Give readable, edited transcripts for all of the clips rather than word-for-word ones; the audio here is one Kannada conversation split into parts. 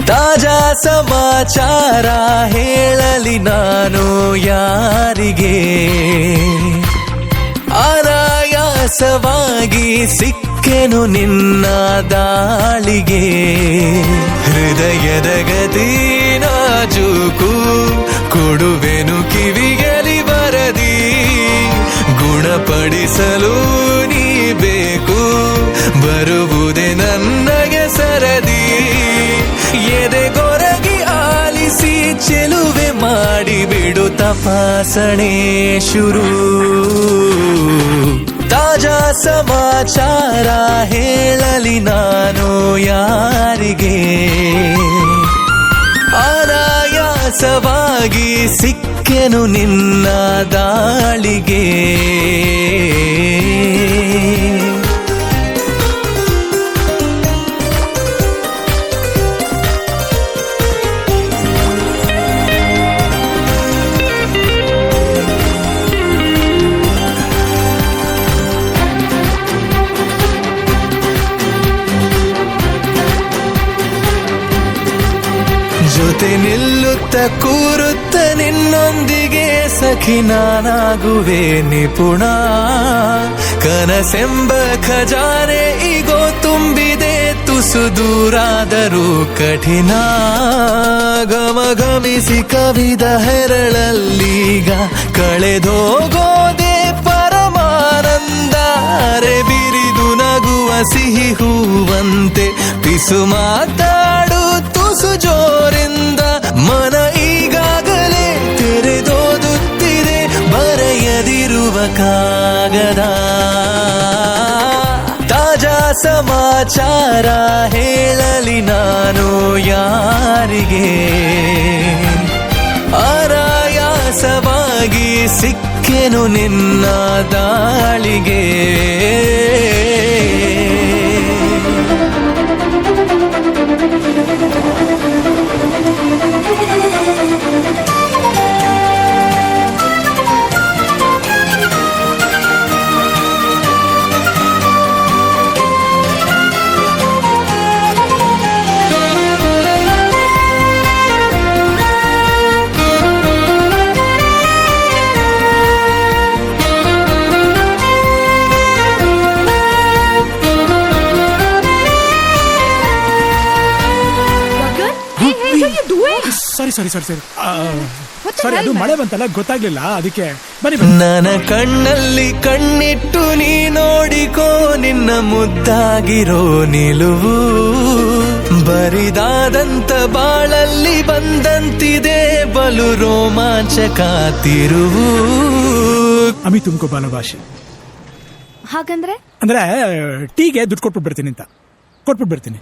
ತಾಜಾ ಸಮಾಚಾರ ಹೇಳಲಿ ನಾನು ಯಾರಿಗೆ, ಅನಾಯಾಸವಾಗಿ ಸಿಕ್ಕೆನು ನಿನ್ನ ದಾಳಿಗೆ. ಹೃದಯದ ಗತಿ ನಾಜೂಕು ಕೊಡುವೆನು ಕಿವಿಗಲಿ ಬರದಿ, ಗುಣಪಡಿಸಲು ನೀ ಬೇಕು ಬರುವುದೇ ನನಗೆ ಸರದಿ. ಎದೆಗೊರಗಿ ಆಲಿಸಿ ಚೆಲುವೆ ಮಾಡಿ ಬಿಡು ತಪಾಸಣೆ ಶುರು. ತಾಜಾ ಸಮಾಚಾರ ಹೇಳಲಿ ನಾನು ಯಾರಿಗೆ, ಅನಾಯಾಸವಾಗಿ ಸಿಕ್ಕೆನು ನಿನ್ನ ದಾಳಿಗೆ. ಜೊತೆ ನಿಲ್ಲುತ್ತ ಕೂರುತ್ತ ನಿನ್ನೊಂದಿಗೆ ಸಖಿ ನಾನಾಗುವೆ ನಿಪುಣ. ಕನಸೆಂಬ ಖಜಾನೆ ಈಗೋ ತುಂಬಿದೆ ತುಸು ದೂರಾದರೂ ಕಠಿಣ. ಗಮಗಮಿಸಿ ಕವಿದ ಹೆರಳಲ್ಲೀಗ ಕಳೆದೋಗೋದೆ ಪರಮಾನಂದ. ಅರೆ ಬಿರಿದು ನಗುವ ಸಿಹಿ ಹೂವಂತೆ ಪಿಸು ಮಾತಾಡು ತುಸು ಜೋರಿಂದ. ಮನ ಈಗಾಗಲೇ ತೆರೆದೋದುತ್ತಿದೆ ಬರೆಯದಿರುವ ಕಾಗದ. ತಾಜಾ ಸಮಾಚಾರ ಹೇಳಲಿ ನಾನು ಯಾರಿಗೆ, ಅನಾಯಾಸವಾಗಿ ಸಿಕ್ಕೆನು ನಿನ್ನ ದಾಳಿಗೆ. ಸಾರಿ, ಅದು ಮಳೆ ಬಂತಲ್ಲ ಗೊತ್ತಾಗ್ಲಿಲ್ಲ, ಅದಕ್ಕೆ ಬನ್ನಿ. ನನ್ನ ಕಣ್ಣಲ್ಲಿ ಕಣ್ಣಿಟ್ಟು ನೀ ನೋಡಿಕೋ ನಿನ್ನ ಮುದ್ದಾಗಿರೋ ನಿಲುವು. ಬರಿದಾದಂತ ಬಾಳಲ್ಲಿ ಬಂದಂತಿದೆ ಬಲು ರೋಮಾಂಚಕ ತಿರುವು. ಅಮಿ ತುಮಕೋ ಬಾಲಭಾಷೆ ಹಾಗಂದ್ರೆ ಅಂದ್ರೆ ಟೀಗೆ ದುಡ್ಡು ಕೊಟ್ಬಿಟ್ಟು ಬರ್ತೀನಿ ಅಂತ ಕೊಟ್ಬಿಟ್ಟು ಬರ್ತೀನಿ.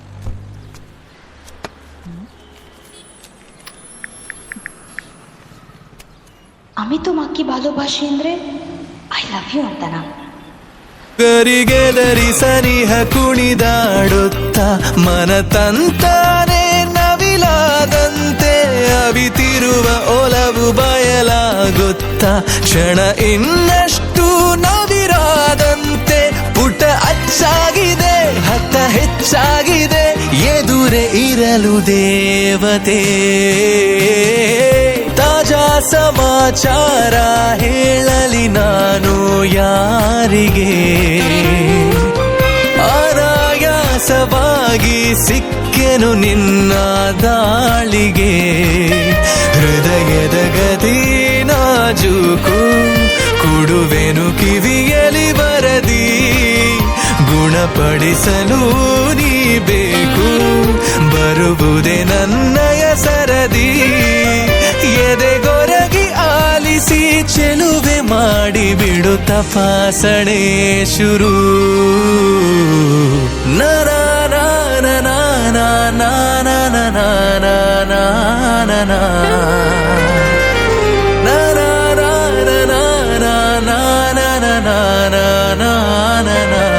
ಅಮಿತು ಮಾಕಿ ಬಾಲೋಭಾಷೆ ಅಂದ್ರೆ ಐ ಲವ್ ಯು ಅಂತನಾ? ಗರಿಗೆದರಿ ಸನಿಹ ಕುಣಿದಾಡುತ್ತ ಮನ ತಂತಾನೆ ನವಿಲಾದಂತೆ ಅವಿತಿರುವ ಒಲವು ಬಯಲಾಗುತ್ತ ಕ್ಷಣ ಇನ್ನಷ್ಟು ನವಿರಾದಂತೆ. ಪುಟ ಅಚ್ಚಾಗಿದೆ ಹತ್ತ ಹೆಚ್ಚಾಗಿದೆ ಎದುರೇ ಇರಲು ದೇವತೆ. ತಾಜಾ ಸಮಾಚಾರ ಹೇಳಲಿ ನಾನು ಯಾರಿಗೆ, ಅನಾಯಾಸವಾಗಿ ಸಿಕ್ಕೆನು ನಿನ್ನ ದಾಳಿಗೆ. ಹೃದಯದ ಗತಿ ನಾಜೂಕು ಕೊಡುವೆನು ಕಿವಿಯಲಿ ಬರದಿ, ಗುಣಪಡಿಸಲು ನೀ ಬೇಕು ಬರುವುದೇ ನನ್ನಯ ಸರದಿ. ಎದೆಗೊರಗಿ ಆಲಿಸಿ ಚೆಲುವೆ ಮಾಡಿ ಬಿಡು ತಪಾಸಣೆ ಶುರು. ನನ ನನ na na na na na